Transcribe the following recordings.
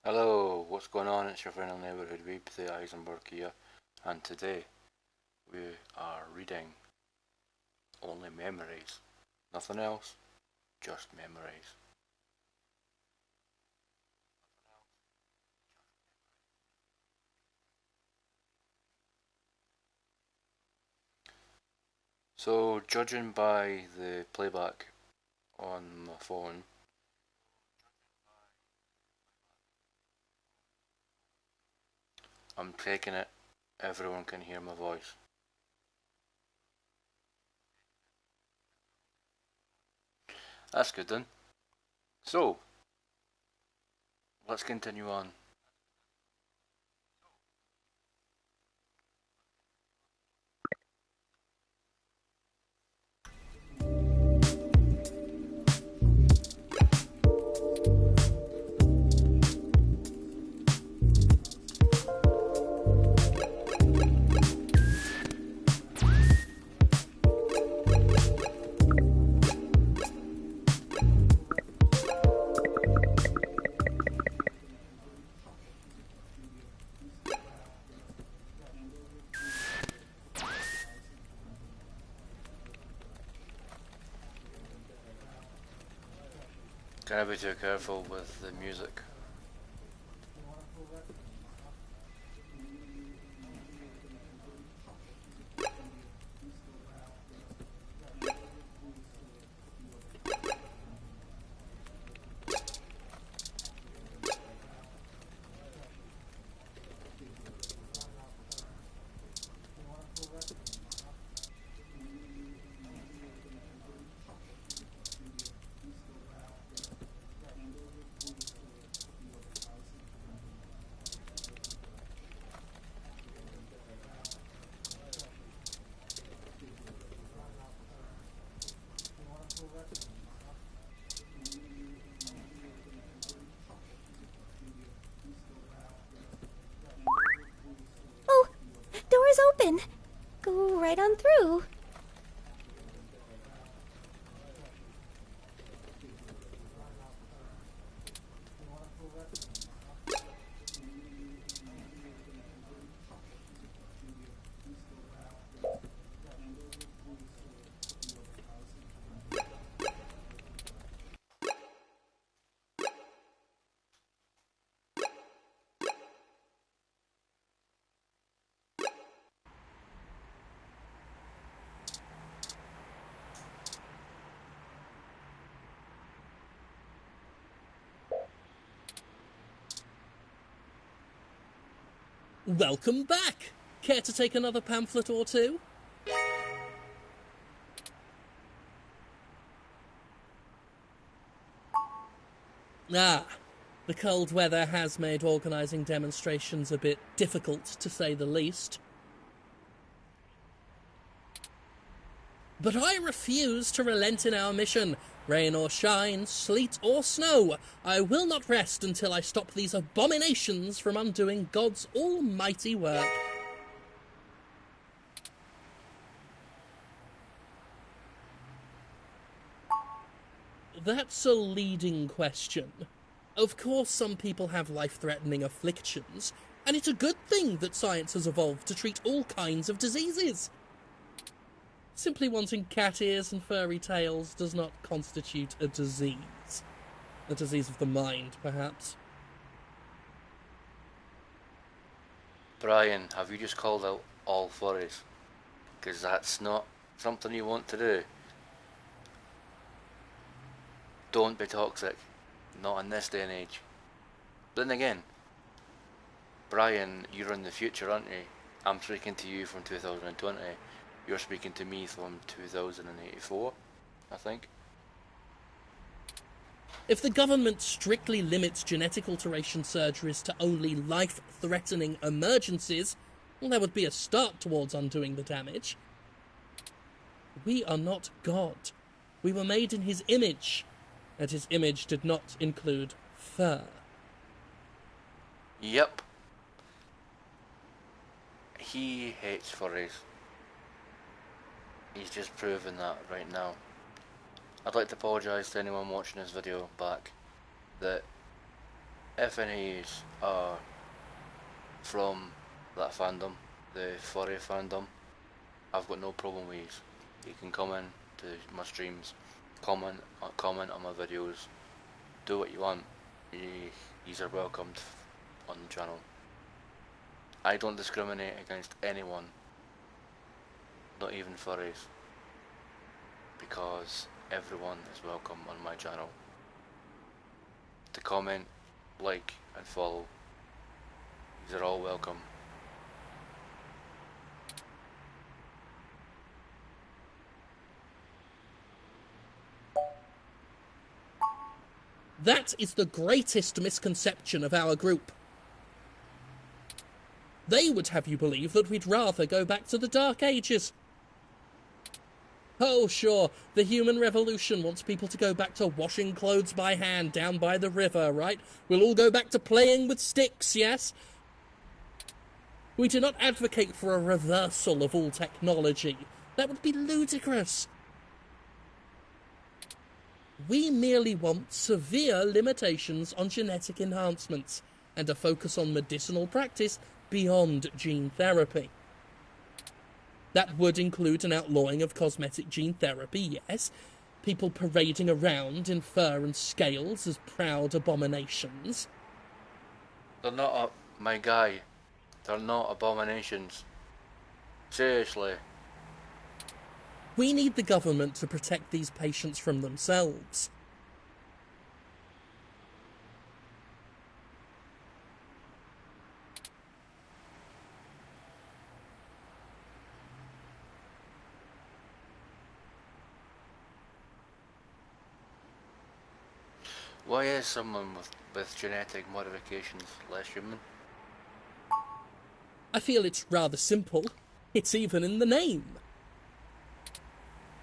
Hello, what's going on? It's your friend in the neighbourhood Weeb, the Eisenberg here, and today we are reading only memories. Nothing else, just memories. So, judging by the playback on my phone, I'm taking it everyone can hear my voice. That's good then. So, let's continue on. Gotta be too careful with the music. Oh, door's open. Go right on through. Welcome back! Care to take another pamphlet or two? Ah, the cold weather has made organising demonstrations a bit difficult, to say the least. But I refuse to relent in our mission. Rain or shine, sleet or snow, I will not rest until I stop these abominations from undoing God's almighty work. That's a leading question. Of course, some people have life-threatening afflictions, and it's a good thing that science has evolved to treat all kinds of diseases. Simply wanting cat ears and furry tails does not constitute a disease. A disease of the mind, perhaps. Brian, have you just called out all furries? Because that's not something you want to do. Don't be toxic. Not in this day and age. But then again, Brian, you're in the future, aren't you? I'm speaking to you from 2020. You're speaking to me from 2084, I think. If the government strictly limits genetic alteration surgeries to only life-threatening emergencies, well, that would be a start towards undoing the damage. We are not God. We were made in his image, and his image did not include fur. Yep. He hates furries. He's just proven that right now. I'd like to apologise to anyone watching this video back that if any are from that fandom, the furry fandom, I've got no problem with these. You can come in to my streams, comment on my videos, do what you want. These are welcomed on the channel. I don't discriminate against anyone, not even furries, because everyone is welcome on my channel. To comment, like, and follow, these are all welcome. That is the greatest misconception of our group. They would have you believe that we'd rather go back to the Dark Ages. Oh, sure, the human revolution wants people to go back to washing clothes by hand down by the river, right? We'll all go back to playing with sticks, yes? We do not advocate for a reversal of all technology. That would be ludicrous. We merely want severe limitations on genetic enhancements and a focus on medicinal practice beyond gene therapy. That would include an outlawing of cosmetic gene therapy, yes, people parading around in fur and scales as proud abominations. They're not my guy. They're not abominations. Seriously. We need the government to protect these patients from themselves. Why is someone with genetic modifications less human? I feel it's rather simple. It's even in the name.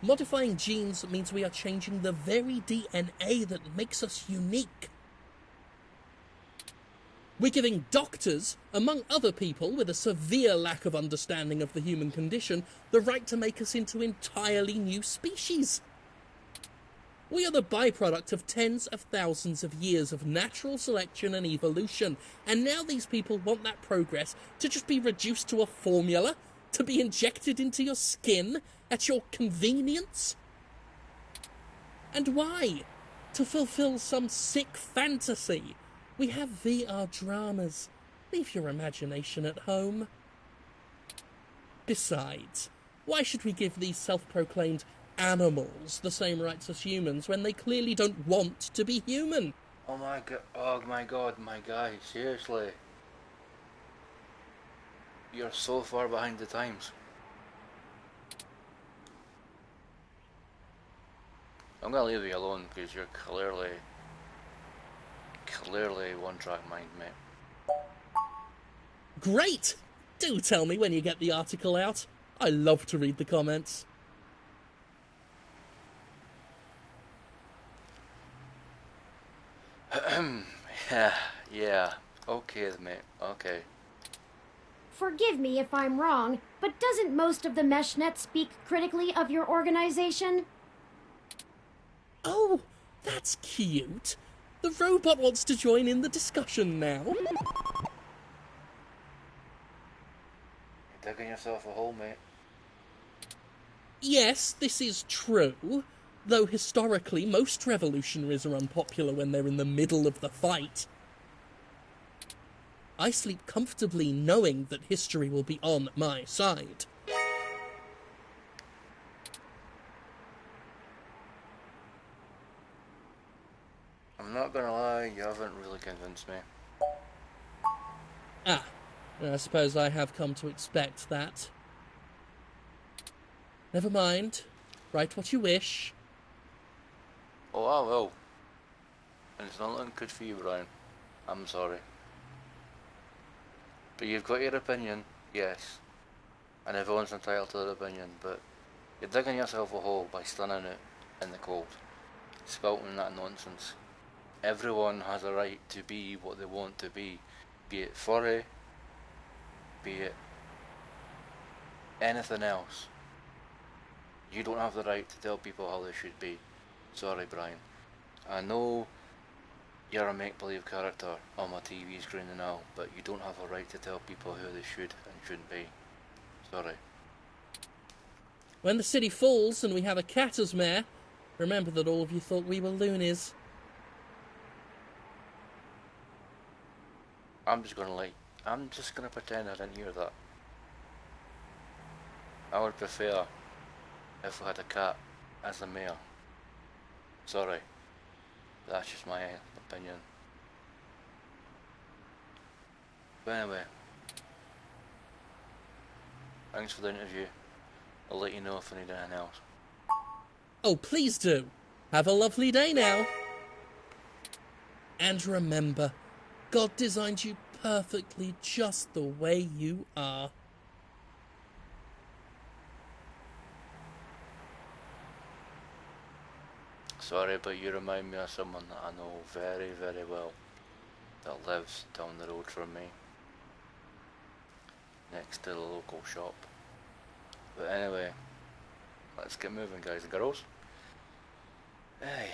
Modifying genes means we are changing the very DNA that makes us unique. We're giving doctors, among other people with a severe lack of understanding of the human condition, the right to make us into entirely new species. We are the byproduct of tens of thousands of years of natural selection and evolution, and now these people want that progress to just be reduced to a formula, to be injected into your skin at your convenience? And why? To fulfill some sick fantasy. We have VR dramas. Leave your imagination at home. Besides, why should we give these self-proclaimed animals the same rights as humans when they clearly don't want to be human? Oh my god, my guy, seriously. You're so far behind the times. I'm gonna leave you alone because you're clearly one-track mind, mate. Great! Do tell me when you get the article out. I love to read the comments. Yeah. Okay, mate. Okay. Forgive me if I'm wrong, but doesn't most of the meshnet speak critically of your organization? Oh, that's cute. The robot wants to join in the discussion now. You're digging yourself a hole, mate. Yes, this is true, though historically most revolutionaries are unpopular when they're in the middle of the fight. I sleep comfortably knowing that history will be on my side. I'm not gonna lie, you haven't really convinced me. Ah, I suppose I have come to expect that. Never mind. Write what you wish. Oh, I will. And it's not looking good for you, Brian. I'm sorry. But you've got your opinion, yes. And everyone's entitled to their opinion, but you're digging yourself a hole by standing it in the cold, spouting that nonsense. Everyone has a right to be what they want to be it furry, be it anything else. You don't have the right to tell people how they should be. Sorry, Brian. I know You're a make-believe character on my TV screen and all, but you don't have a right to tell people who they should and shouldn't be. Sorry. When the city falls and we have a cat as mayor, remember that all of you thought we were loonies. I'm just gonna pretend I didn't hear that. I would prefer if we had a cat as the mayor. Sorry. That's just my opinion. But anyway, thanks for the interview. I'll let you know if I need anything else. Oh, please do. Have a lovely day now. And remember, God designed you perfectly just the way you are. Sorry, but you remind me of someone that I know very, very well that lives down the road from me, next to the local shop. But anyway, let's get moving, guys and girls. Hey.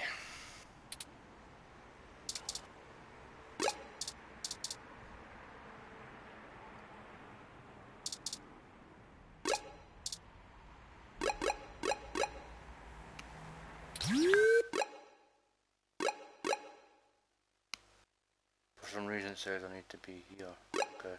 For some reason it says I need to be here. Okay.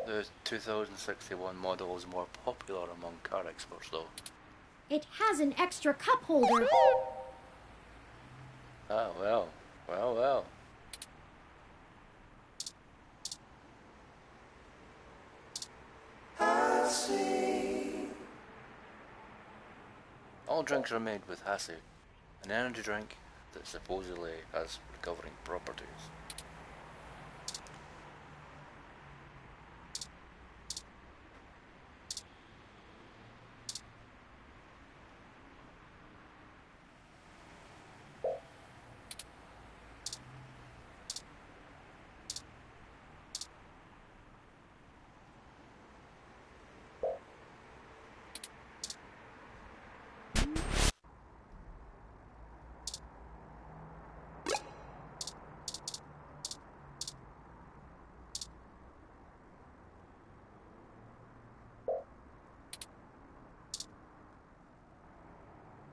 The 2061 model is more popular among car experts though. It has an extra cup holder. Ah, well. Well, well. All drinks are made with Hassie, an energy drink that supposedly has recovering properties.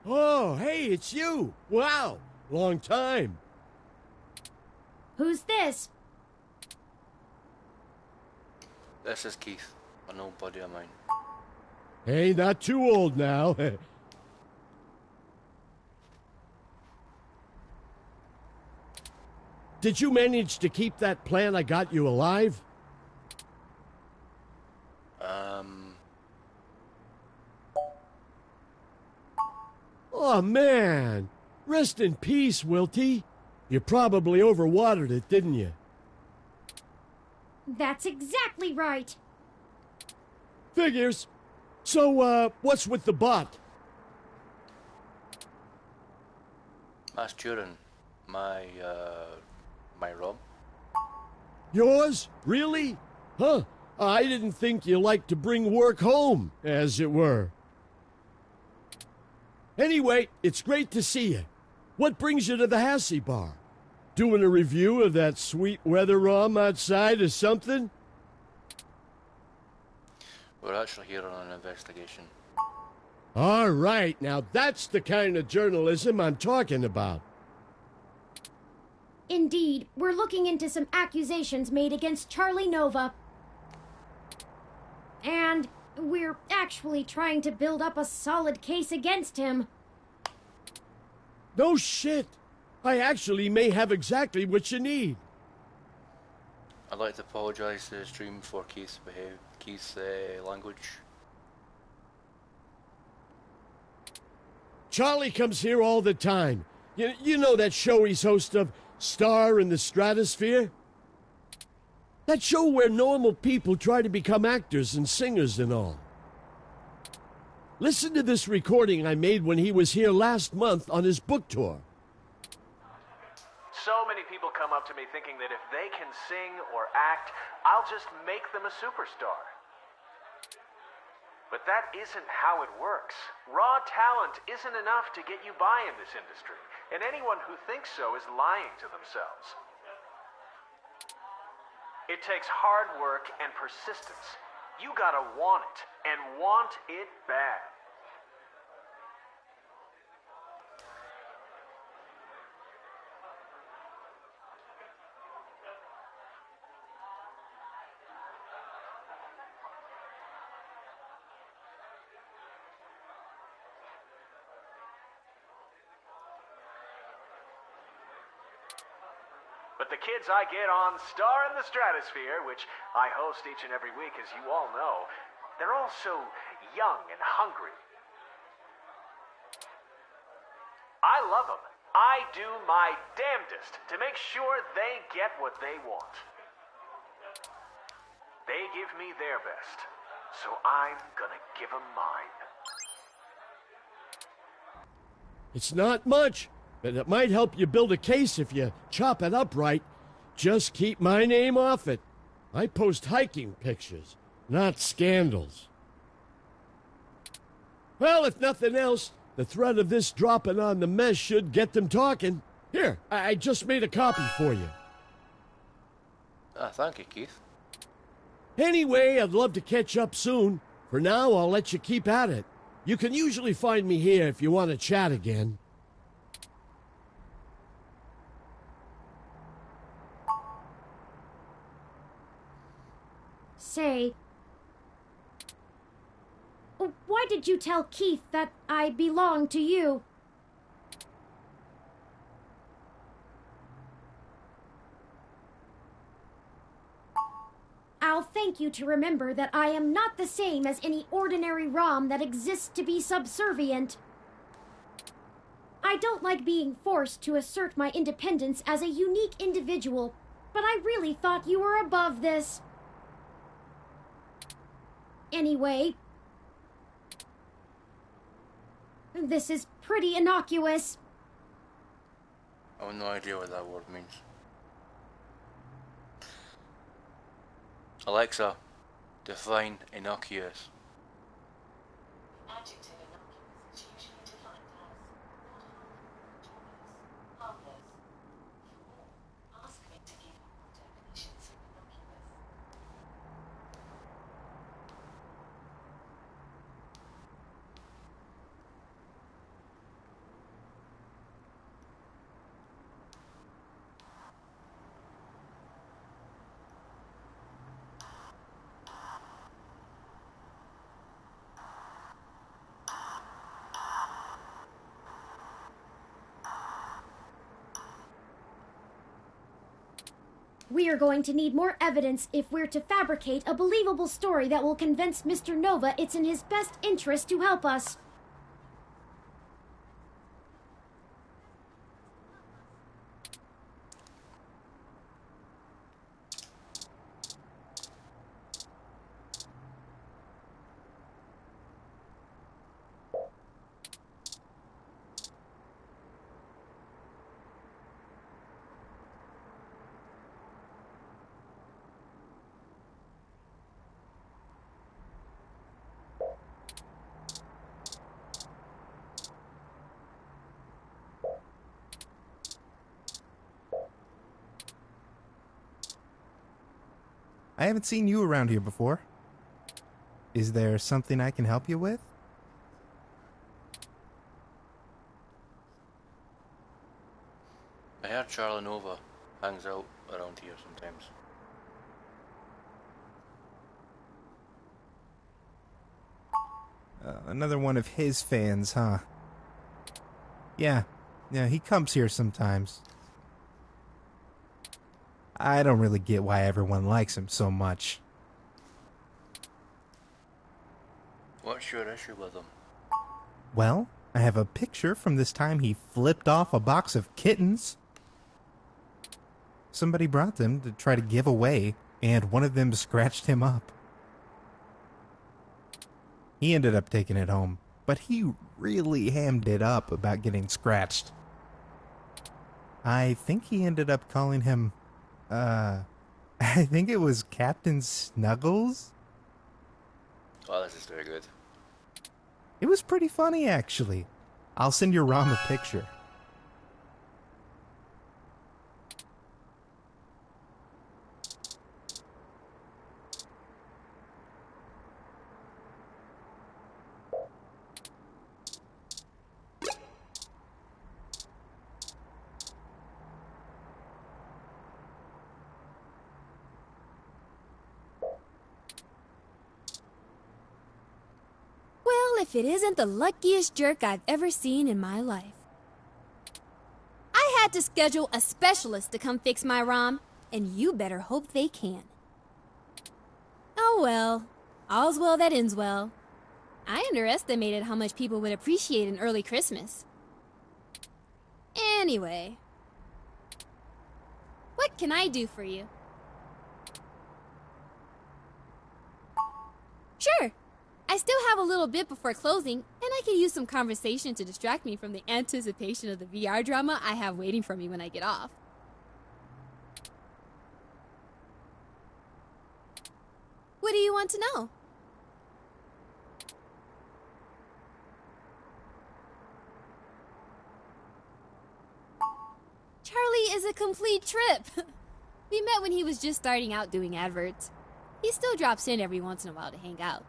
Oh, hey, it's you. Wow, long time. Who's this? This is Keith, an old buddy of mine. Hey, not too old now. Did you manage to keep that plan I got you alive? Oh, man. Rest in peace, Wilty. You probably overwatered it, didn't you? That's exactly right. Figures. So, what's with the bot? Mass Turin, my Rob. Yours? Really? Huh. I didn't think you liked to bring work home, as it were. Anyway, it's great to see you. What brings you to the Hassie Bar? Doing a review of that sweet weather ROM outside or something? We're actually here on an investigation. All right, now that's the kind of journalism I'm talking about. Indeed, we're looking into some accusations made against Charlie Nova. And we're actually trying to build up a solid case against him. No shit. I actually may have exactly what you need. I'd like to apologise to the stream for Keith's language. Charlie comes here all the time. You know that show he's host of, Star in the Stratosphere? That show where normal people try to become actors and singers and all. Listen to this recording I made when he was here last month on his book tour. So many people come up to me thinking that if they can sing or act, I'll just make them a superstar. But that isn't how it works. Raw talent isn't enough to get you by in this industry, and anyone who thinks so is lying to themselves. It takes hard work and persistence. You gotta want it, and want it bad. But the kids I get on Star in the Stratosphere, which I host each and every week, as you all know, they're all so young and hungry. I love them. I do my damnedest to make sure they get what they want. They give me their best, so I'm gonna give them mine. It's not much, but it might help you build a case if you chop it up right. Just keep my name off it. I post hiking pictures, not scandals. Well, if nothing else, the threat of this dropping on the mess should get them talking. Here, I just made a copy for you. Thank you, Keith. Anyway, I'd love to catch up soon. For now, I'll let you keep at it. You can usually find me here if you want to chat again. Say, why did you tell Keith that I belong to you? I'll thank you to remember that I am not the same as any ordinary ROM that exists to be subservient. I don't like being forced to assert my independence as a unique individual, but I really thought you were above this. Anyway, this is pretty innocuous. I have no idea what that word means. Alexa, define innocuous. Adjective innocuous is usually defined as not harmful, harmless. Ask me to give you more definitions of innocuous. We are going to need more evidence if we're to fabricate a believable story that will convince Mr. Nova it's in his best interest to help us. I haven't seen you around here before. Is there something I can help you with? I heard Charlie Nova hangs out around here sometimes. Another one of his fans, huh? Yeah, he comes here sometimes. I don't really get why everyone likes him so much. What's your issue with him? Well, I have a picture from this time he flipped off a box of kittens. Somebody brought them to try to give away, and one of them scratched him up. He ended up taking it home, but he really hammed it up about getting scratched. I think he ended up calling him, I think it was Captain Snuggles? Oh, this is very good. It was pretty funny, actually. I'll send your ROM a picture. Well, if it isn't the luckiest jerk I've ever seen in my life. I had to schedule a specialist to come fix my ROM, and you better hope they can. Oh well, all's well that ends well. I underestimated how much people would appreciate an early Christmas. Anyway, what can I do for you? Sure. I still have a little bit before closing, and I can use some conversation to distract me from the anticipation of the VR drama I have waiting for me when I get off. What do you want to know? Charlie is a complete trip. We met when he was just starting out doing adverts. He still drops in every once in a while to hang out.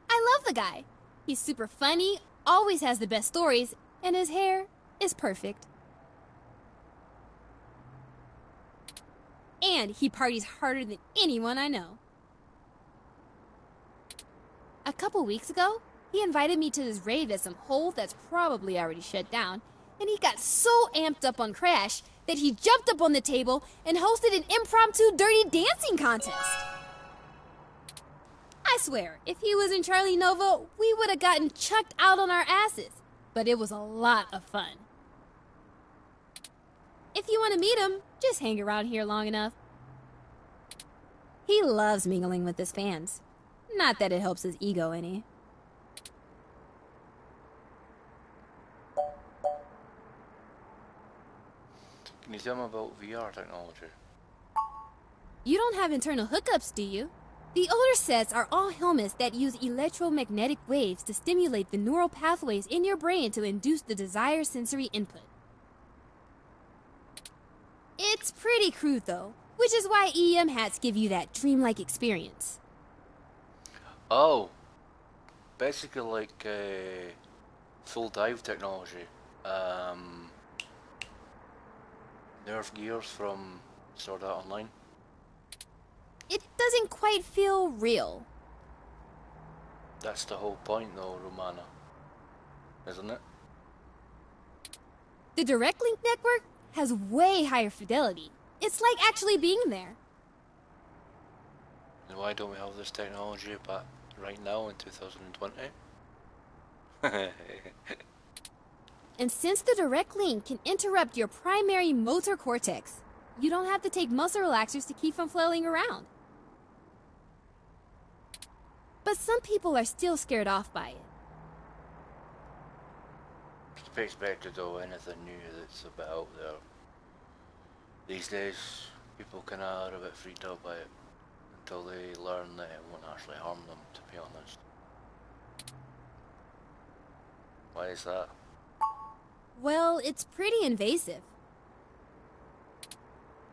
I love the guy. He's super funny, always has the best stories, and his hair is perfect. And he parties harder than anyone I know. A couple weeks ago, he invited me to this rave at some hole that's probably already shut down, and he got so amped up on Crash that he jumped up on the table and hosted an impromptu dirty dancing contest. I swear, if he was in Charlie Nova, we would have gotten chucked out on our asses, but it was a lot of fun. If you want to meet him, just hang around here long enough. He loves mingling with his fans. Not that it helps his ego any. Can you tell me about VR technology? You don't have internal hookups, do you? The older sets are all helmets that use electromagnetic waves to stimulate the neural pathways in your brain to induce the desired sensory input. It's pretty crude though, which is why EM hats give you that dreamlike experience. Oh, basically like full dive technology. Nerf gears from Sword Art Online. It doesn't quite feel real. That's the whole point though, Romana. Isn't it? The direct link network has way higher fidelity. It's like actually being there. And why don't we have this technology but right now in 2020? And since the direct link can interrupt your primary motor cortex, you don't have to take muscle relaxers to keep from flailing around. But some people are still scared off by it. It's to be expected though, anything new that's a bit out there. These days, people kinda are a bit freaked out by it until they learn that it won't actually harm them, to be honest. Why is that? Well, it's pretty invasive.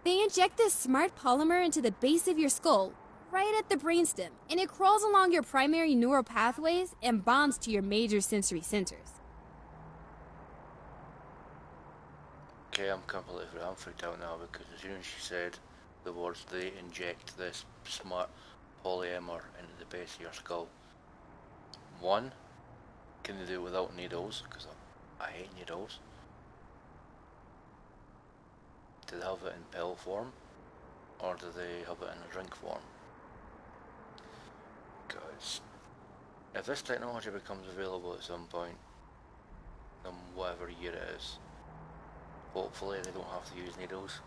They inject this smart polymer into the base of your skull, right at the brainstem, and it crawls along your primary neural pathways and bonds to your major sensory centers. Okay, I'm freaked out now because as soon as she said the words they inject this smart polymer into the base of your skull. One, can they do it without needles? Because I hate needles. Do they have it in pill form? Or do they have it in a drink form? Because if this technology becomes available at some point, in whatever year it is, hopefully they don't have to use needles.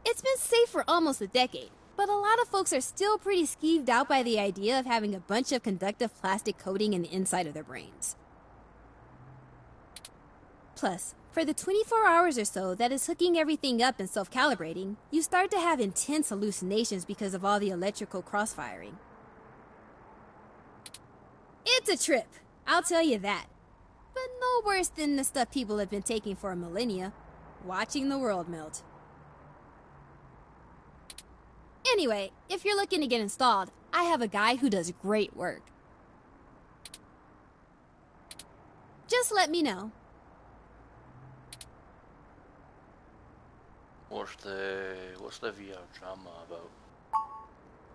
It's been safe for almost a decade, but a lot of folks are still pretty skeeved out by the idea of having a bunch of conductive plastic coating in the inside of their brains. Plus, for the 24 hours or so that is hooking everything up and self-calibrating, you start to have intense hallucinations because of all the electrical crossfiring. It's a trip, I'll tell you that. But no worse than the stuff people have been taking for a millennia. Watching the world melt. Anyway, if you're looking to get installed, I have a guy who does great work. Just let me know. What's the VR drama about?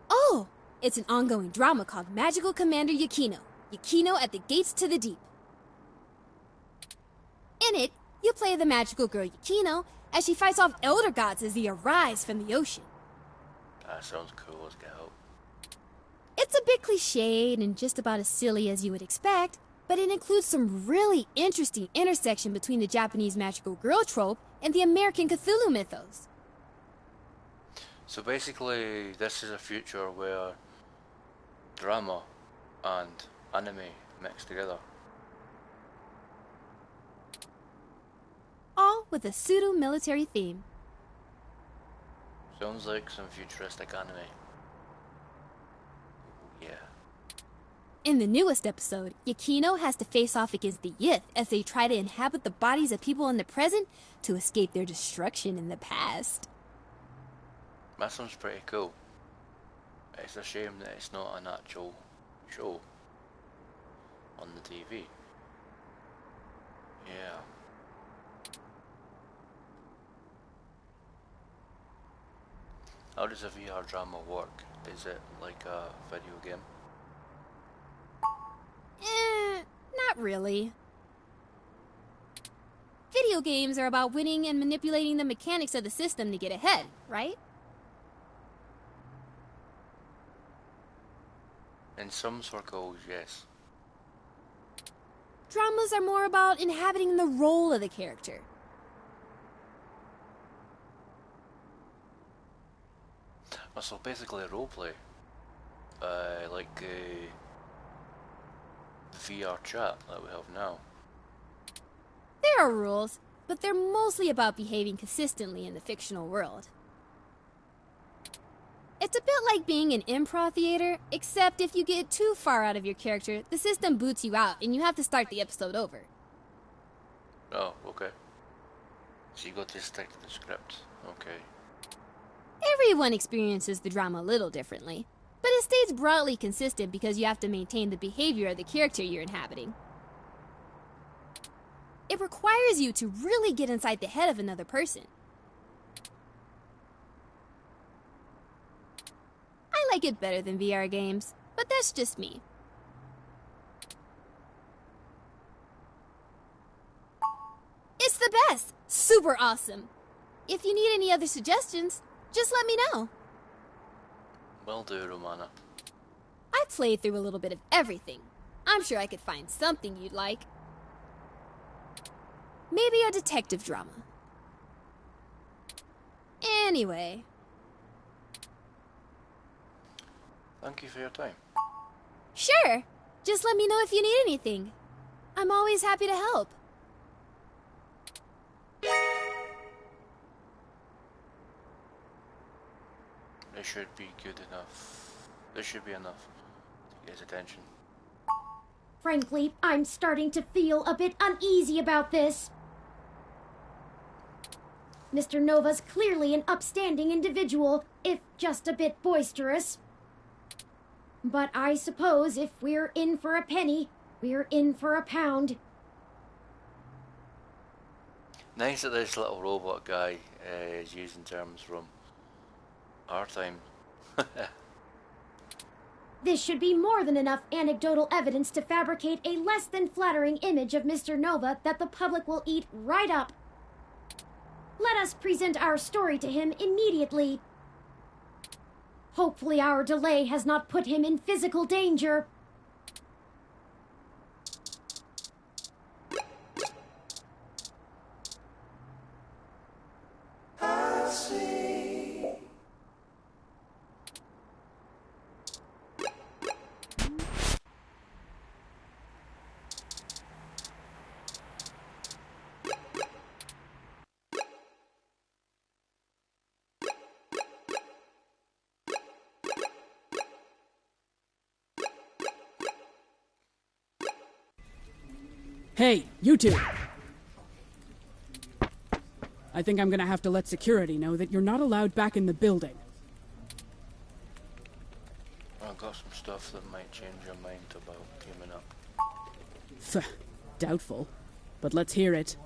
Oh, it's an ongoing drama called Magical Commander Yukino. Yukino at the Gates to the Deep. In it, you play the magical girl Yukino as she fights off elder gods as they arise from the ocean. That sounds cool as get out. It's a bit cliched and just about as silly as you would expect, but it includes some really interesting intersection between the Japanese magical girl trope and the American Cthulhu mythos. So basically, this is a future where drama and anime mix together. All with a pseudo-military theme. Sounds like some futuristic anime. Yeah. In the newest episode, Yukino has to face off against the Yith as they try to inhabit the bodies of people in the present to escape their destruction in the past. That sounds pretty cool. It's a shame that it's not an actual show on the TV. Yeah. How does a VR drama work? Is it like a video game? Not really. Video games are about winning and manipulating the mechanics of the system to get ahead, right? In some circles, yes. Dramas are more about inhabiting the role of the character. So basically roleplay. Like VR chat that we have now. There are rules, but they're mostly about behaving consistently in the fictional world. It's a bit like being in improv theater, except if you get too far out of your character, the system boots you out and you have to start the episode over. Oh, okay. So you got to stick to the script. Okay. Everyone experiences the drama a little differently, but it stays broadly consistent because you have to maintain the behavior of the character you're inhabiting. It requires you to really get inside the head of another person. I like it better than VR games, but that's just me. It's the best! Super awesome! If you need any other suggestions, just let me know. Will do, Romana. I played through a little bit of everything. I'm sure I could find something you'd like. Maybe a detective drama. Anyway. Thank you for your time. Sure. Just let me know if you need anything. I'm always happy to help. This should be good enough. This should be enough to get his attention. Frankly, I'm starting to feel a bit uneasy about this. Mr. Nova's clearly an upstanding individual, if just a bit boisterous. But I suppose if we're in for a penny, we're in for a pound. Nice that this little robot guy is using terms from our time. This should be more than enough anecdotal evidence to fabricate a less than flattering image of Mr. Nova that the public will eat right up. Let us present our story to him immediately. Hopefully our delay has not put him in physical danger. Hey, you two! I think I'm gonna have to let security know that you're not allowed back in the building. I've got some stuff that might change your mind about teaming up. Doubtful. But let's hear it.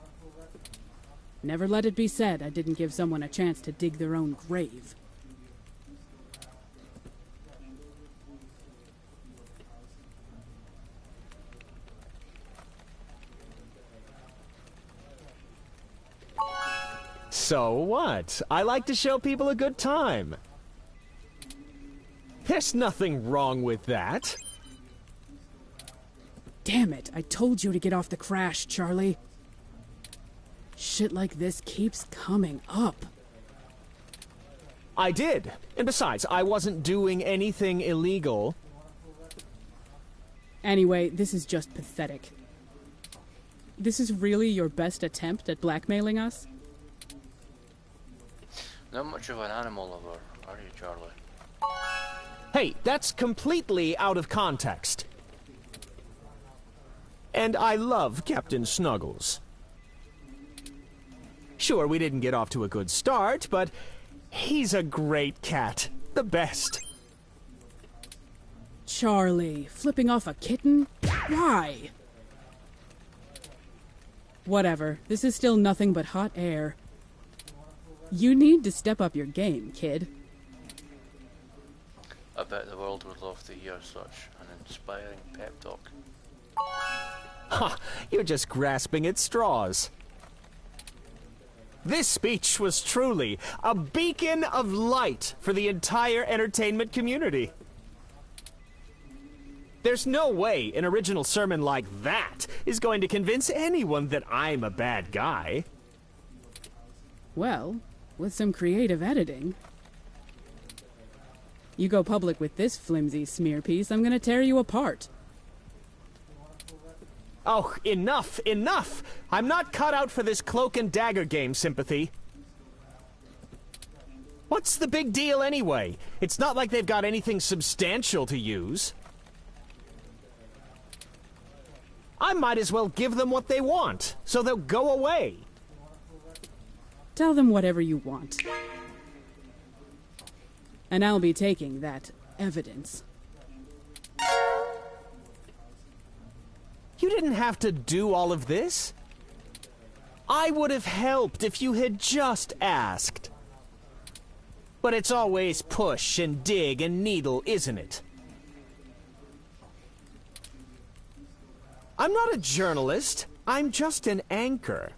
Never let it be said I didn't give someone a chance to dig their own grave. So what? I like to show people a good time. There's nothing wrong with that. Damn it, I told you to get off the crash, Charlie. Shit like this keeps coming up. I did. And besides, I wasn't doing anything illegal. Anyway, this is just pathetic. This is really your best attempt at blackmailing us? Not much of an animal lover, are you, Charlie? Hey, that's completely out of context. And I love Captain Snuggles. Sure, we didn't get off to a good start, but he's a great cat. The best. Charlie, flipping off a kitten? Why? Whatever, this is still nothing but hot air. You need to step up your game, kid. I bet the world would love to hear such an inspiring pep talk. Ha! You're just grasping at straws. This speech was truly a beacon of light for the entire entertainment community. There's no way an original sermon like that is going to convince anyone that I'm a bad guy. Well, with some creative editing. You go public with this flimsy smear piece, I'm gonna tear you apart. Oh, enough, enough! I'm not cut out for this cloak and dagger game, Sympathy. What's the big deal anyway? It's not like they've got anything substantial to use. I might as well give them what they want, so they'll go away. Tell them whatever you want. And I'll be taking that evidence. You didn't have to do all of this. I would have helped if you had just asked. But it's always push and dig and needle, isn't it? I'm not a journalist. I'm just an anchor.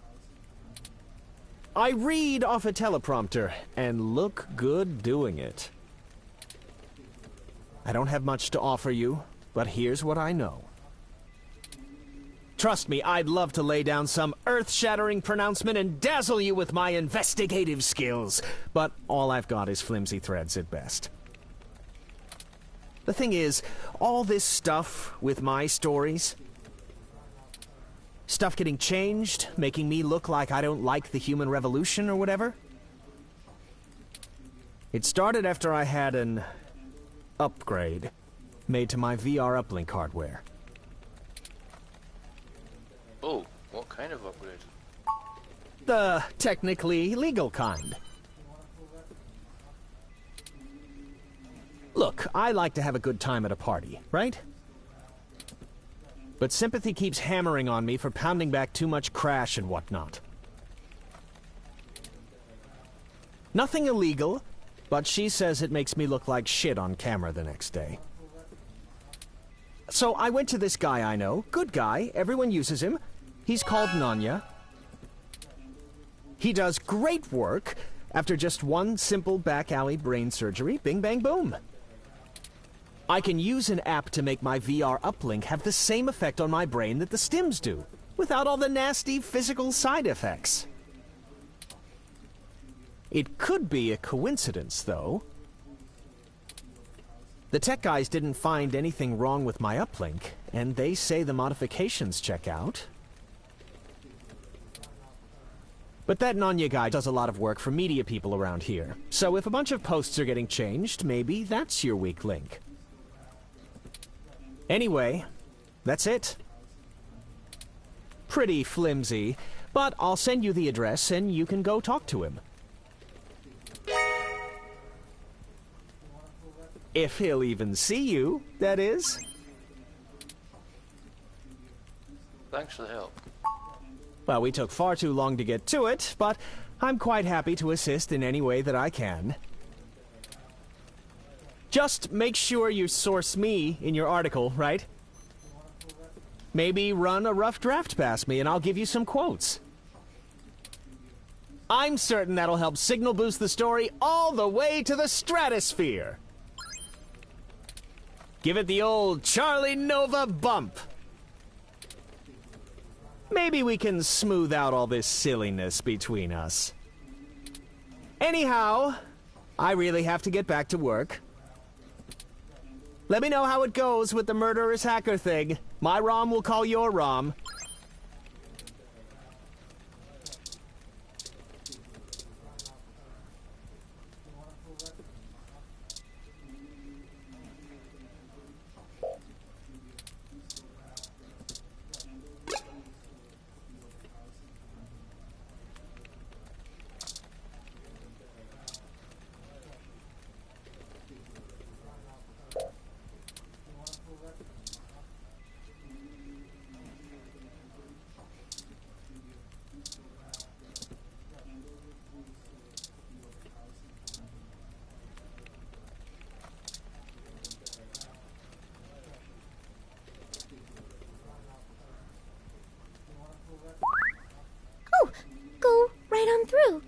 I read off a teleprompter and look good doing it. I don't have much to offer you, but here's what I know. Trust me, I'd love to lay down some earth-shattering pronouncement and dazzle you with my investigative skills, but all I've got is flimsy threads at best. The thing is, all this stuff with my stories, stuff getting changed, making me look like I don't like the human revolution or whatever, it started after I had an upgrade made to my VR uplink hardware. Oh, what kind of upgrade? The technically legal kind. Look, I like to have a good time at a party, right? But Sympathy keeps hammering on me for pounding back too much crash and whatnot. Nothing illegal, but she says it makes me look like shit on camera the next day. So I went to this guy I know, good guy, everyone uses him. He's called Nanya. He does great work. After just one simple back alley brain surgery, bing bang boom. I can use an app to make my VR uplink have the same effect on my brain that the stims do, without all the nasty physical side effects. It could be a coincidence, though. The tech guys didn't find anything wrong with my uplink, and they say the modifications check out. But that Nanya guy does a lot of work for media people around here, so if a bunch of posts are getting changed, maybe that's your weak link. Anyway, that's it. pretty flimsy, but I'll send you the address and you can go talk to him. If he'll even see you, that is. Thanks for the help. Well, we took far too long to get to it, but I'm quite happy to assist in any way that I can. Just make sure you source me in your article, right? Maybe run a rough draft past me and I'll give you some quotes. I'm certain that'll help signal boost the story all the way to the stratosphere. Give it the old Charlie Nova bump. Maybe we can smooth out all this silliness between us. Anyhow, I really have to get back to work. Let me know how it goes with the murderous hacker thing. My ROM will call your ROM. Oh, go right on through.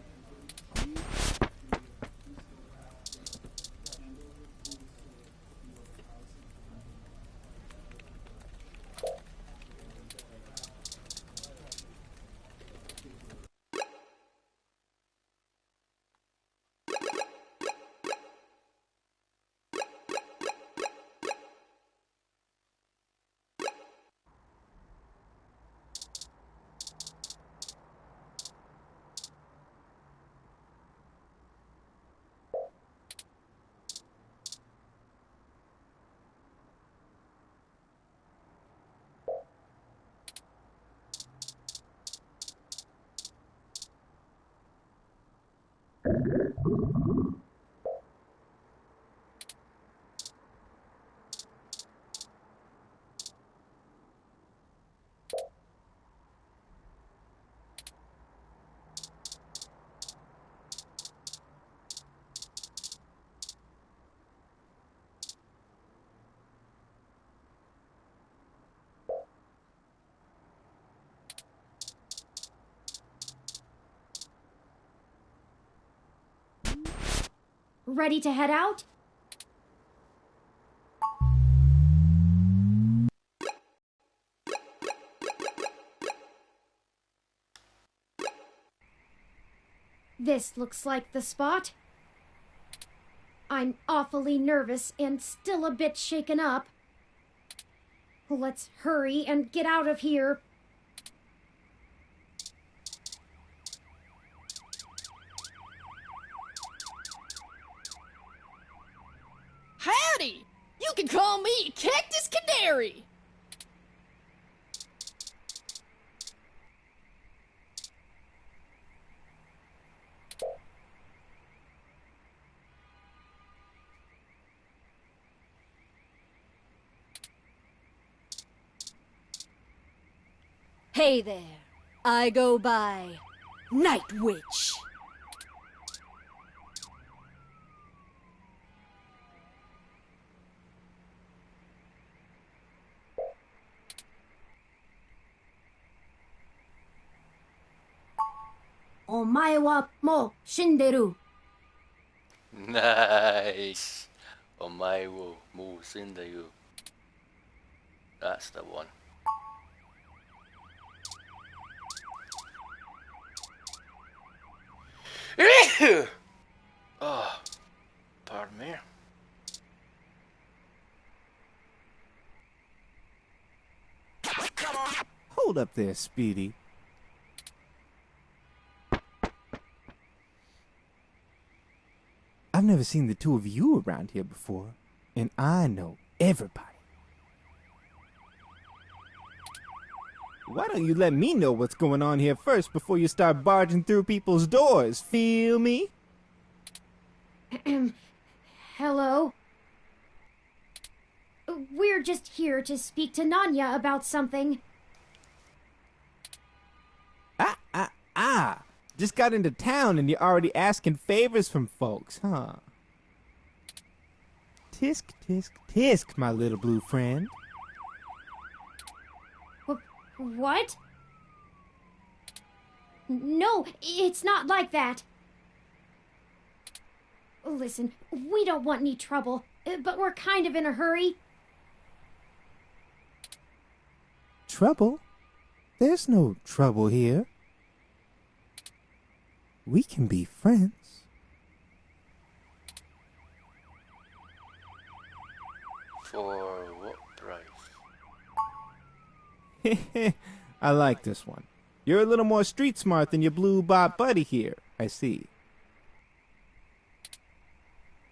Ready to head out? This looks like the spot. I'm awfully nervous and still a bit shaken up. Let's hurry and get out of here. Howdy! You can call me Cactus Canary! Hey there. I go by Night Witch. Omae wa mo shinderu. Nice. Omae wo mo sindayu. That's the one. Oh, pardon me. Hold up there, Speedy. I've never seen the two of you around here before, and I know everybody. Why don't you let me know what's going on here first before you start barging through people's doors? Feel me? Hello? We're just here to speak to Nanya about something. Just got into town and you're already asking favors from folks, huh? Tisk, tisk, tisk, my little blue friend. What? No, it's not like that. Listen, we don't want any trouble, but we're kind of in a hurry. Trouble? There's no trouble here. We can be friends. For what price? I like this one. You're a little more street smart than your blue bot buddy here, I see.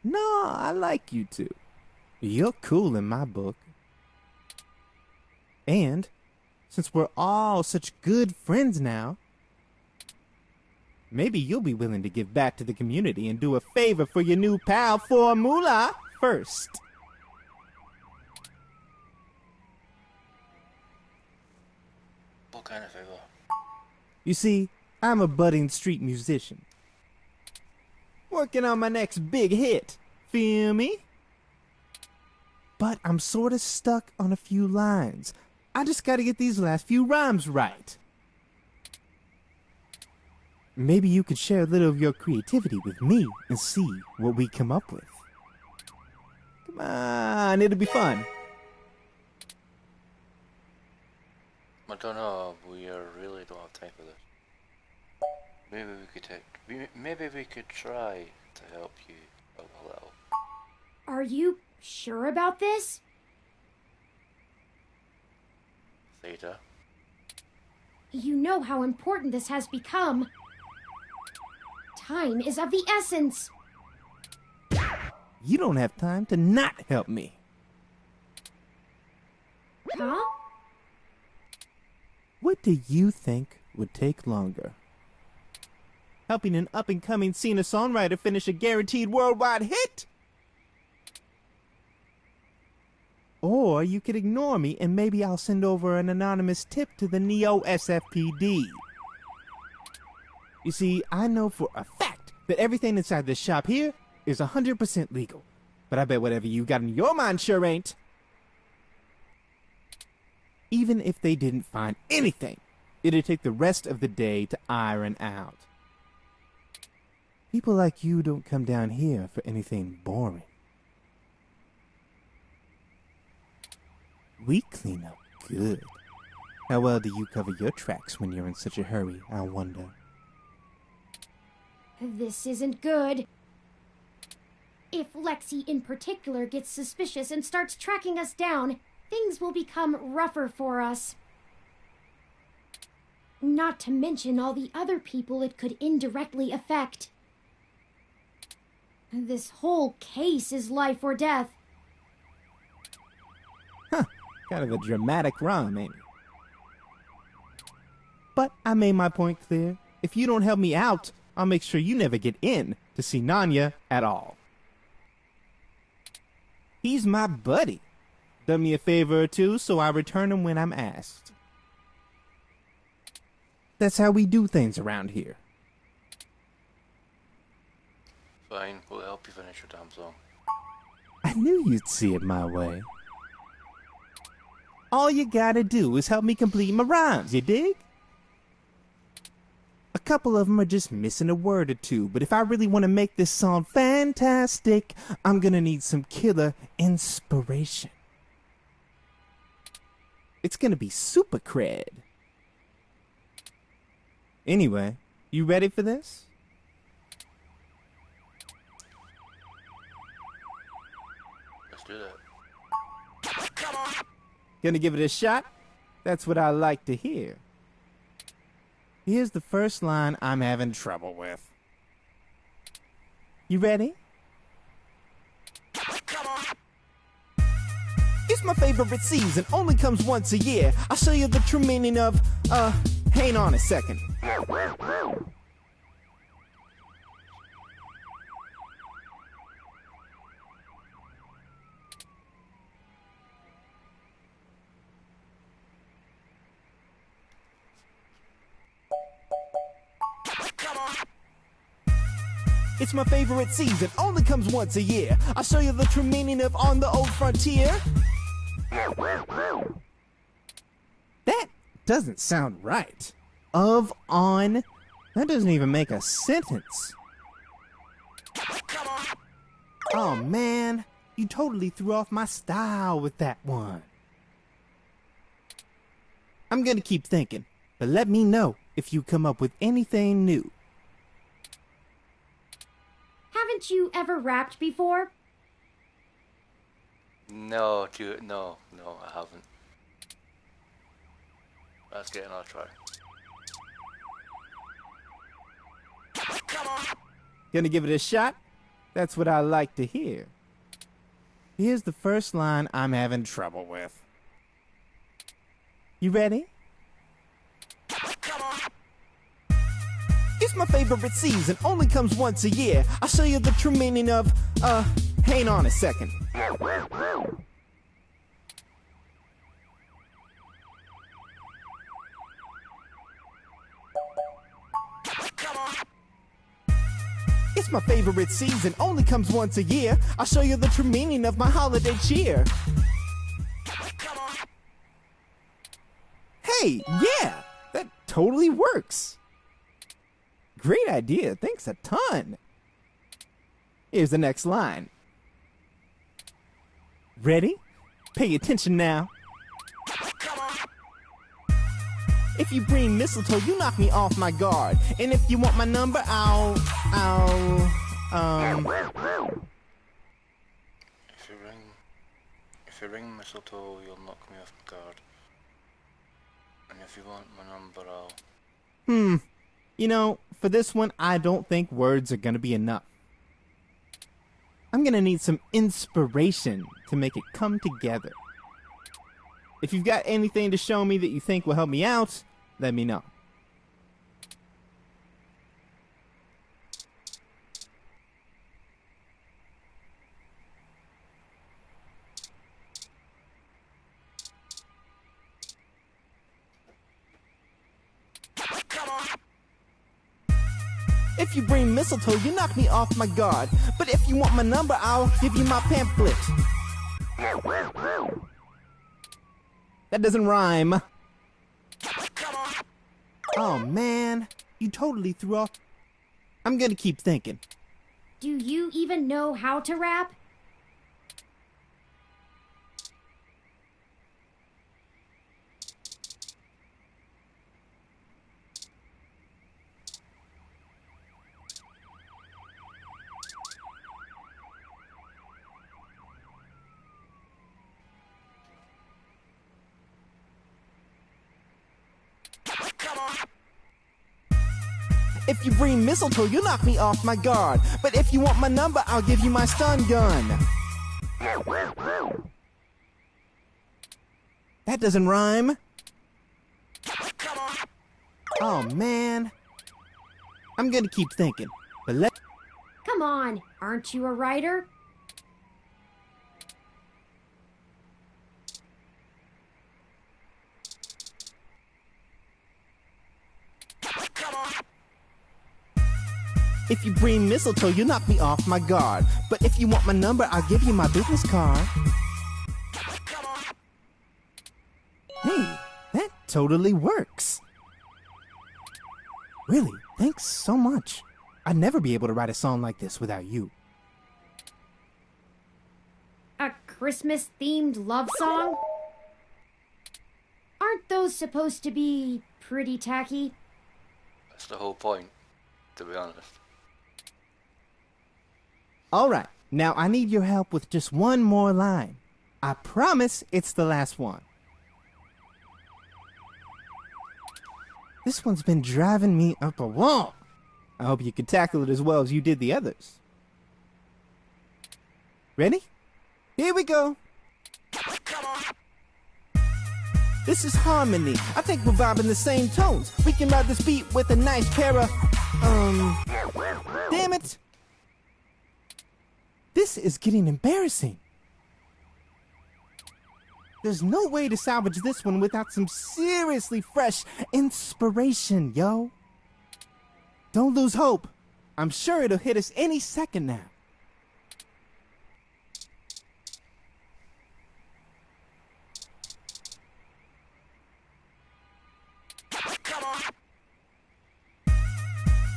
No, I like you two. You're cool in my book. And, since we're all such good friends now, maybe you'll be willing to give back to the community and do a favor for your new pal Formula first. What kind of favor? You see, I'm a budding street musician. Working on my next big hit. Feel me? But I'm sort of stuck on a few lines. I just gotta get these last few rhymes right. Maybe you could share a little of your creativity with me and see what we come up with. Come on, it'll be fun. I don't know, we really don't have time for this. Maybe we could try to help you a little. Are you sure about this? Theta? You know how important this has become. Time is of the essence. You don't have time to not help me. Huh? What do you think would take longer? Helping an up-and-coming singer-songwriter finish a guaranteed worldwide hit? Or you could ignore me and maybe I'll send over an anonymous tip to the Neo-SFPD. You see, I know for a fact that everything inside this shop here is 100% legal. But I bet whatever you got in your mind sure ain't. Even if they didn't find anything, it'd take the rest of the day to iron out. People like you don't come down here for anything boring. We clean up good. How well do you cover your tracks when you're in such a hurry, I wonder? This isn't good. If Lexi in particular gets suspicious and starts tracking us down, things will become rougher for us. Not to mention all the other people it could indirectly affect. This whole case is life or death. Huh, kind of a dramatic rhyme, ain't it? But I made my point clear. If you don't help me out, I'll make sure you never get in to see Nanya at all. He's my buddy. Done me a favor or two, so I return him when I'm asked. That's how we do things around here. Fine, we'll help you finish your damn song. I knew you'd see it my way. All you gotta do is help me complete my rhymes, you dig? A couple of them are just missing a word or two, but if I really want to make this song fantastic, I'm gonna need some killer inspiration. It's gonna be super cred. Anyway, you ready for this? Let's do that. Gonna give it a shot? That's what I like to hear. Here's the first line I'm having trouble with. You ready? It's It's my favorite season, only comes once a year. I'll show you the true meaning of, hang on a second. It's my favorite season, only comes once a year. I'll show you the true meaning of on the old frontier. That doesn't sound right. Of, on, that doesn't even make a sentence. Oh man, you totally threw off my style with that one. I'm gonna keep thinking, but let me know if you come up with anything new. Haven't you ever rapped before? No, no, I haven't. Let's get another try. Gonna give it a shot? That's what I like to hear. Here's the first line I'm having trouble with. You ready? It's my favorite season, only comes once a year. I'll show you the true meaning of, hang on a second. It's my favorite season, only comes once a year. I'll show you the true meaning of my holiday cheer. Hey, yeah, that totally works. Great idea, thanks a ton. Here's the next line. Ready? Pay attention now. If you bring mistletoe, you knock me off my guard. And if you want my number, I'll If you ring mistletoe, you'll knock me off my guard. And if you want my number, I'll... You know, for this one, I don't think words are gonna be enough. I'm gonna need some inspiration to make it come together. If you've got anything to show me that you think will help me out, let me know. If you bring mistletoe, you knock me off my guard. But if you want my number, I'll give you my pamphlet. That doesn't rhyme. Oh man, you totally threw off. I'm gonna keep thinking. Do you even know how to rap? If you bring mistletoe, you knock me off my guard. But if you want my number, I'll give you my stun gun. That doesn't rhyme. Oh man. I'm gonna keep thinking. But Come on, aren't you a writer? If you bring mistletoe, you knock me off my guard. But if you want my number, I'll give you my business card. Hey, that totally works. Really, thanks so much. I'd never be able to write a song like this without you. A Christmas-themed love song? Aren't those supposed to be pretty tacky? That's the whole point, to be honest. Alright, now I need your help with just one more line. I promise it's the last one. This one's been driving me up a wall. I hope you can tackle it as well as you did the others. Ready? Here we go. This is harmony. I think we're vibing the same tones. We can ride this beat with a nice pair of, damn it. This is getting embarrassing. There's no way to salvage this one without some seriously fresh inspiration, yo. Don't lose hope. I'm sure it'll hit us any second now.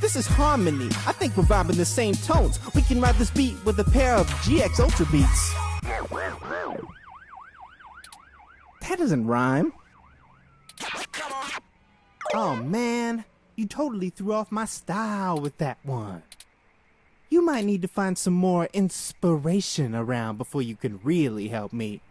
This is harmony. I think we're vibing the same tones. We can ride this beat with a pair of GX Ultra beats. That doesn't rhyme. Oh man, you totally threw off my style with that one. You might need to find some more inspiration around before you can really help me.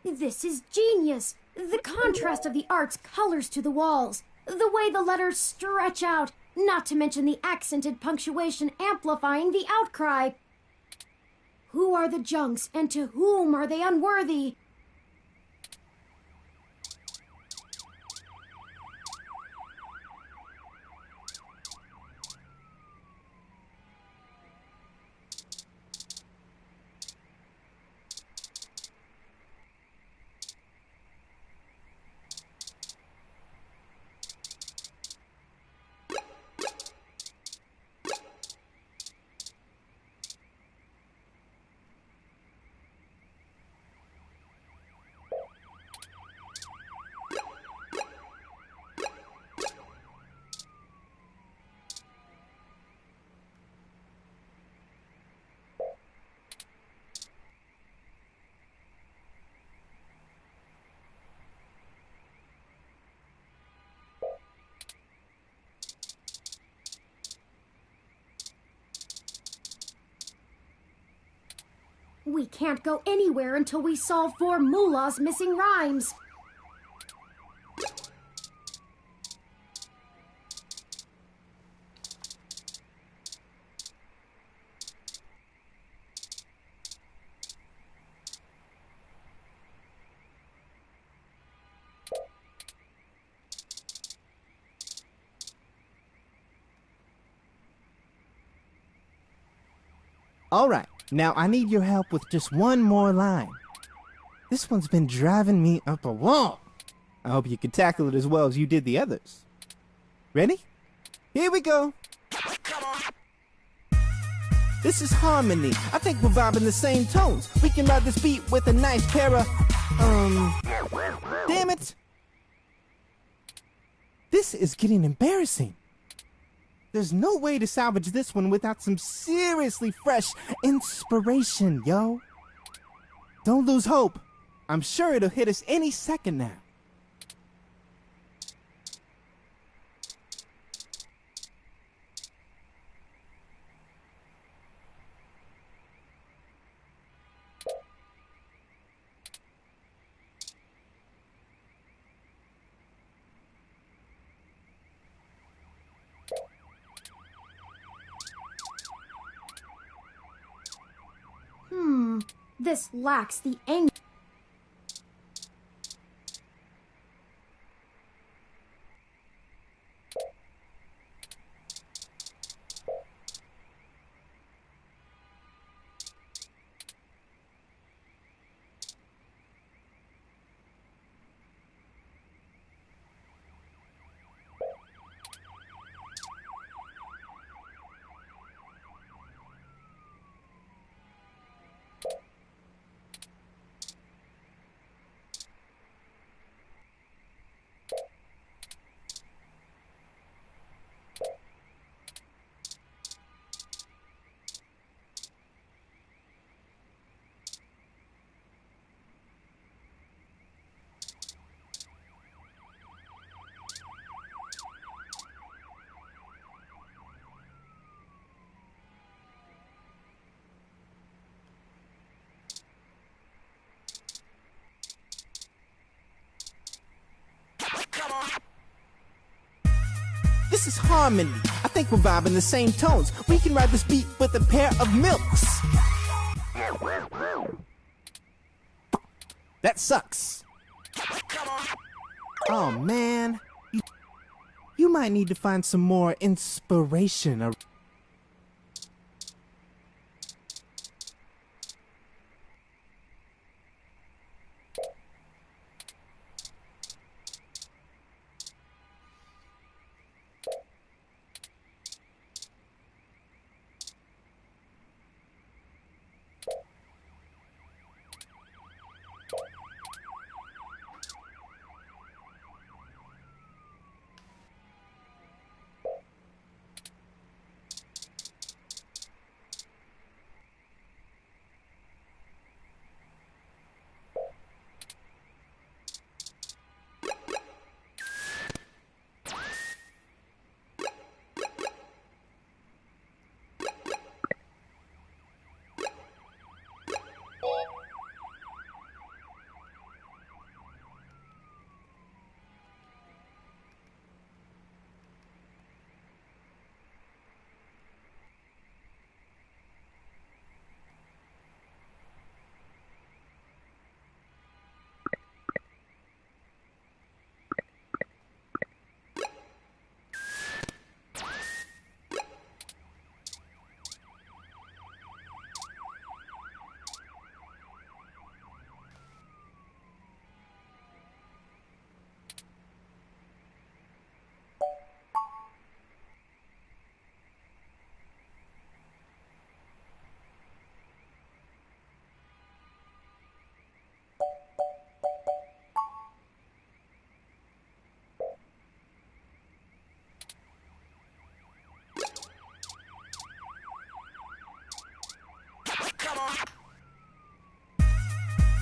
This is genius. The contrast of the art's colors to the walls, the way the letters stretch out, not to mention the accented punctuation amplifying the outcry. Who are the junks, and to whom are they unworthy? We can't go anywhere until we solve 4 Mullah's missing rhymes. All right. Now, I need your help with just one more line. This one's been driving me up a wall. I hope you can tackle it as well as you did the others. Ready? Here we go. This is harmony. I think we're vibing the same tones. We can ride this beat with a nice pair of, damn it. This is getting embarrassing. There's no way to salvage this one without some seriously fresh inspiration, yo. Don't lose hope. I'm sure it'll hit us any second now. This lacks the anger. This is harmony. I think we're vibing the same tones. We can ride this beat with a pair of milks. That sucks. Oh man, you might need to find some more inspiration.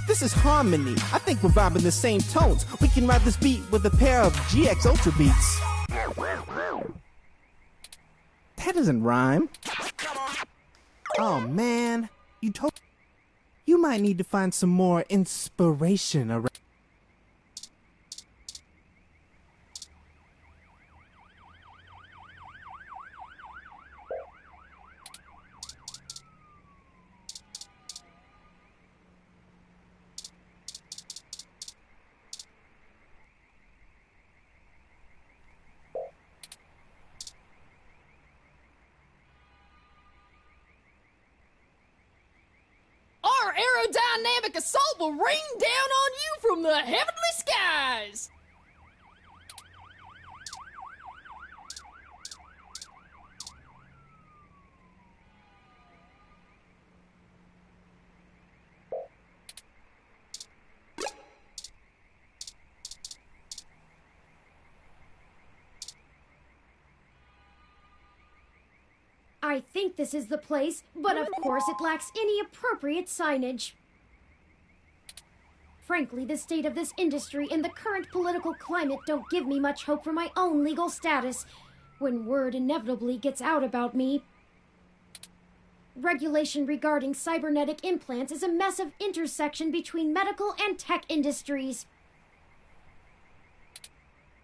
This is harmony. I think we're vibing the same tones. We can ride this beat with a pair of GX Ultra beats. That doesn't rhyme. Oh man, you might need to find some more inspiration around. Our aerodynamic assault will rain down on you from the heavenly skies! I think this is the place, but of course it lacks any appropriate signage. Frankly, the state of this industry and the current political climate don't give me much hope for my own legal status when word inevitably gets out about me. Regulation regarding cybernetic implants is a mess of intersection between medical and tech industries.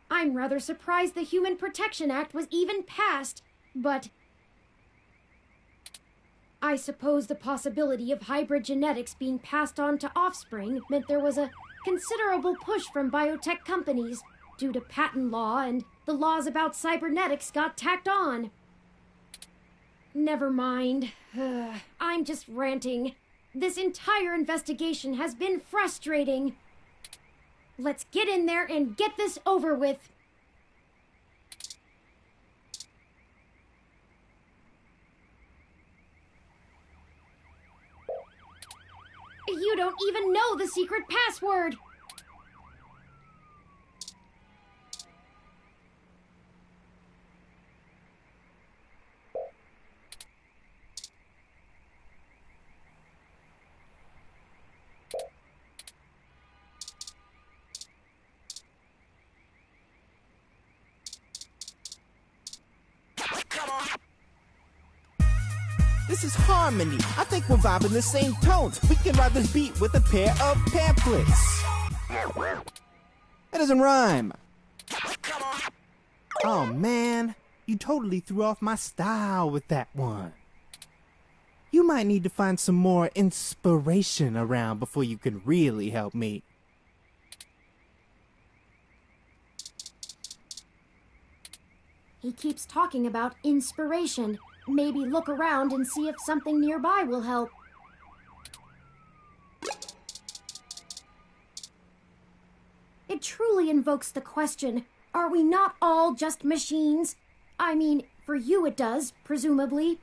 I'm rather surprised the Human Protection Act was even passed, but I suppose the possibility of hybrid genetics being passed on to offspring meant there was a considerable push from biotech companies due to patent law, and the laws about cybernetics got tacked on. Never mind. I'm just ranting. This entire investigation has been frustrating. Let's get in there and get this over with. You don't even know the secret password! This is harmony. I think we're vibing the same tones. We can ride this beat with a pair of pamphlets. That doesn't rhyme. Oh man, You totally threw off my style with that one. You might need to find some more inspiration around before you can really help me. He keeps talking about inspiration. Maybe look around and see if something nearby will help. It truly invokes the question, are we not all just machines? I mean, for you it does, presumably.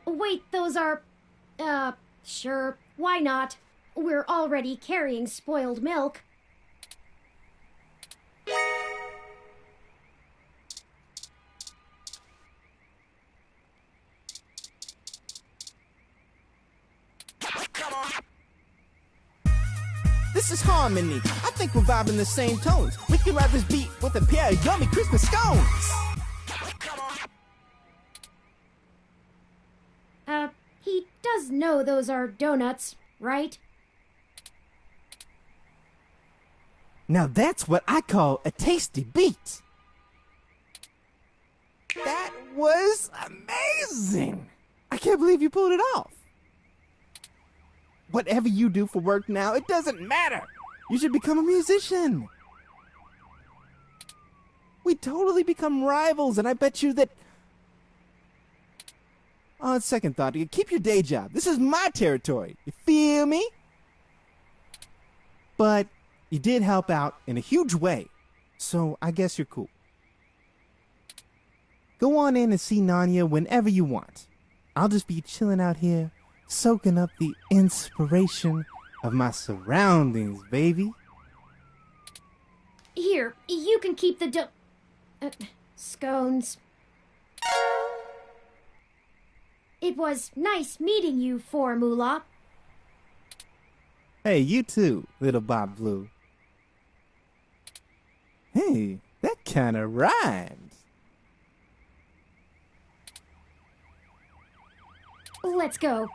Wait, those are... sure, why not? We're already carrying spoiled milk. This is harmony. I think we're vibing the same tones. We can ride this beat with a pair of yummy Christmas scones. He does know those are donuts, right? Now that's what I call a tasty beat. That was amazing. I can't believe you pulled it off. Whatever you do for work now, it doesn't matter. You should become a musician. We totally become rivals, and I bet you that... On second thought, you keep your day job. This is my territory. You feel me? But you did help out in a huge way, so I guess you're cool. Go on in and see Nanya whenever you want. I'll just be chilling out here, soaking up the inspiration of my surroundings, baby. Here, you can keep the scones. It was nice meeting you, Formula. Hey, you too, little Bob Blue. Hey, that kinda rhymes. Let's go.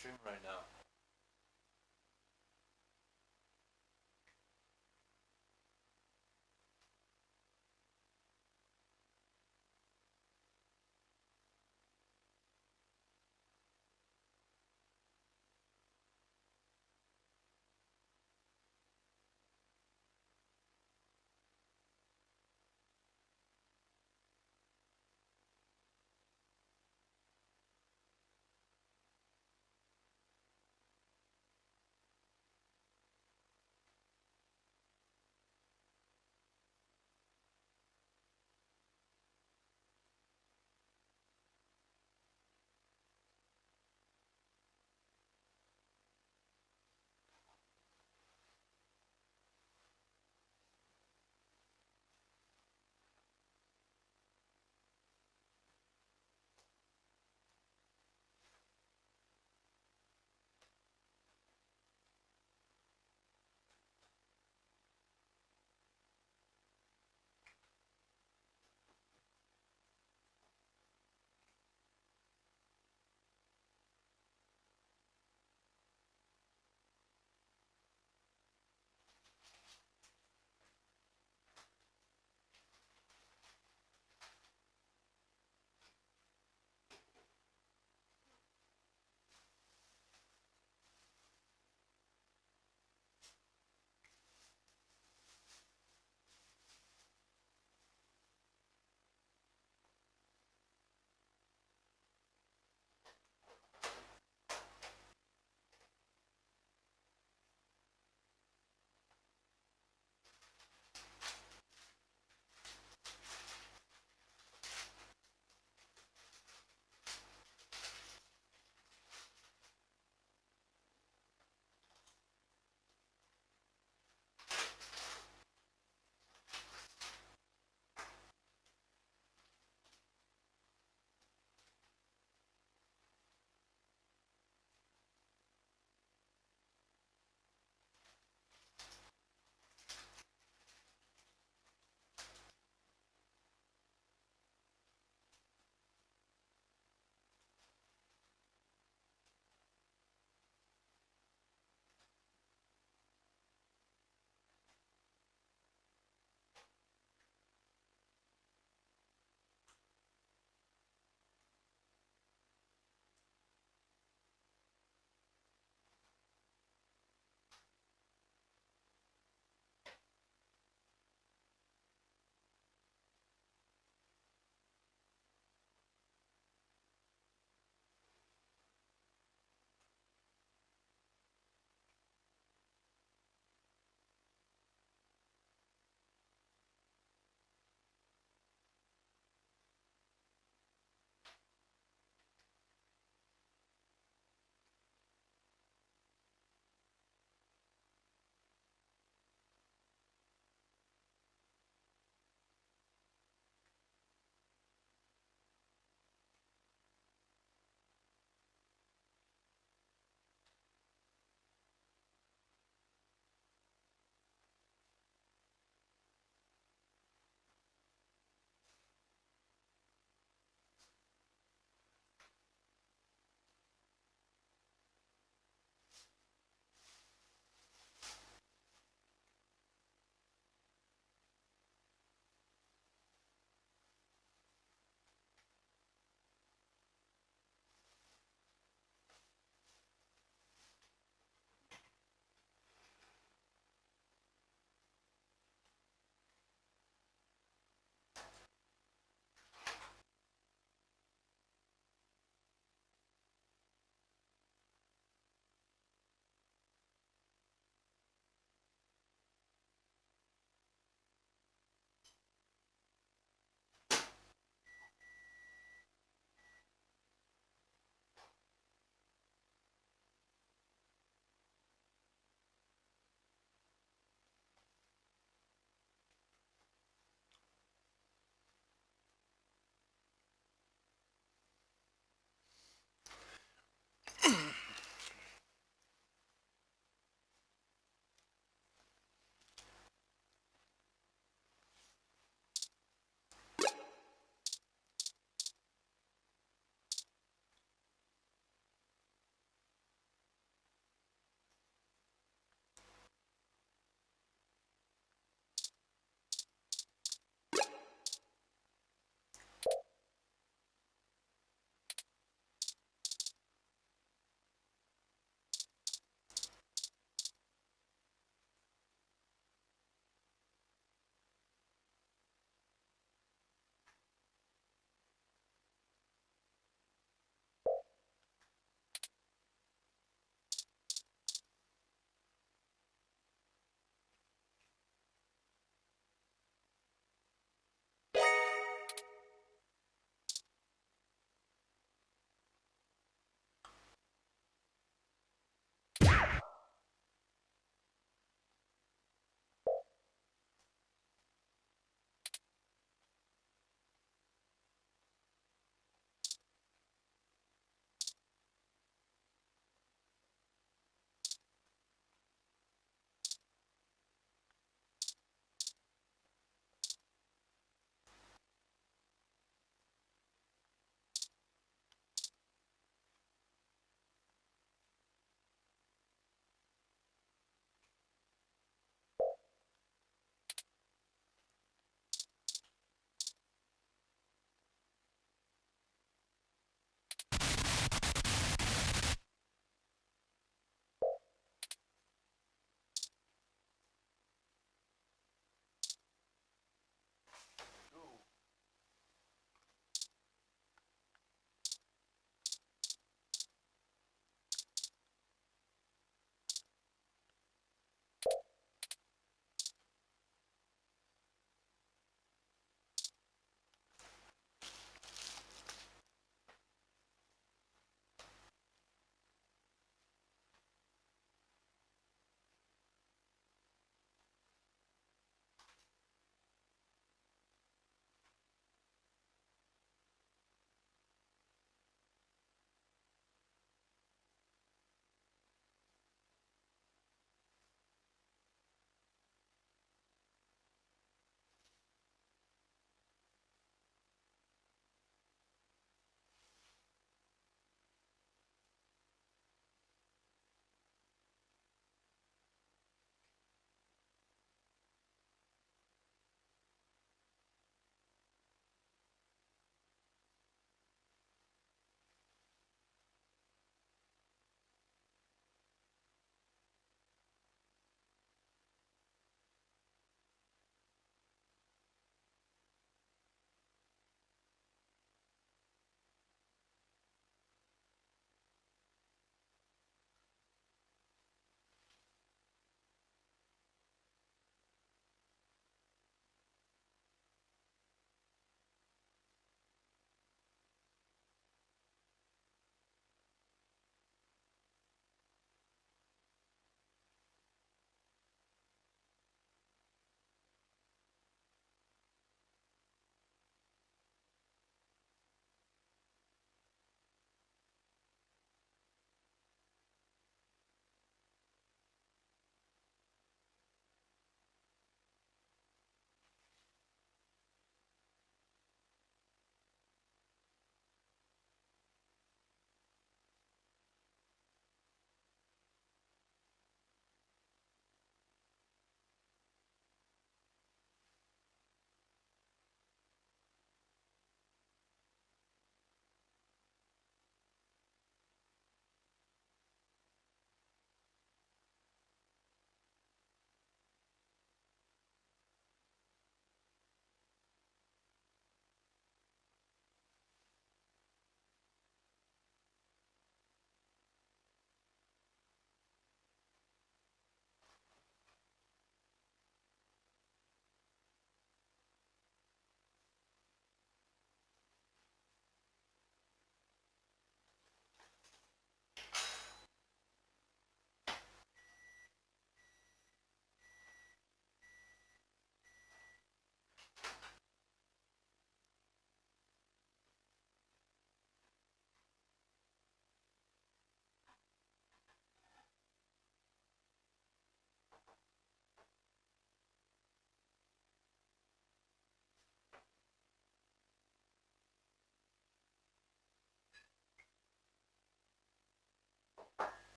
stream right now.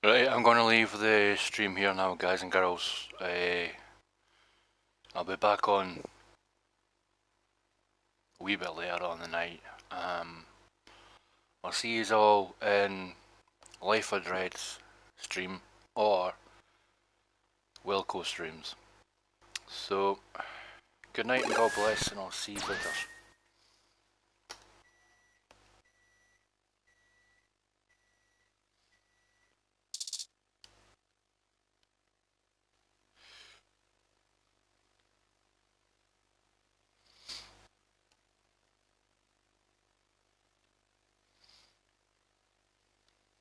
Right, I'm going to leave the stream here now, guys and girls. I'll be back on a wee bit later on the night. I'll see you all in Life of Dread's stream or Wilco streams. So, good night and God bless, and I'll see you later.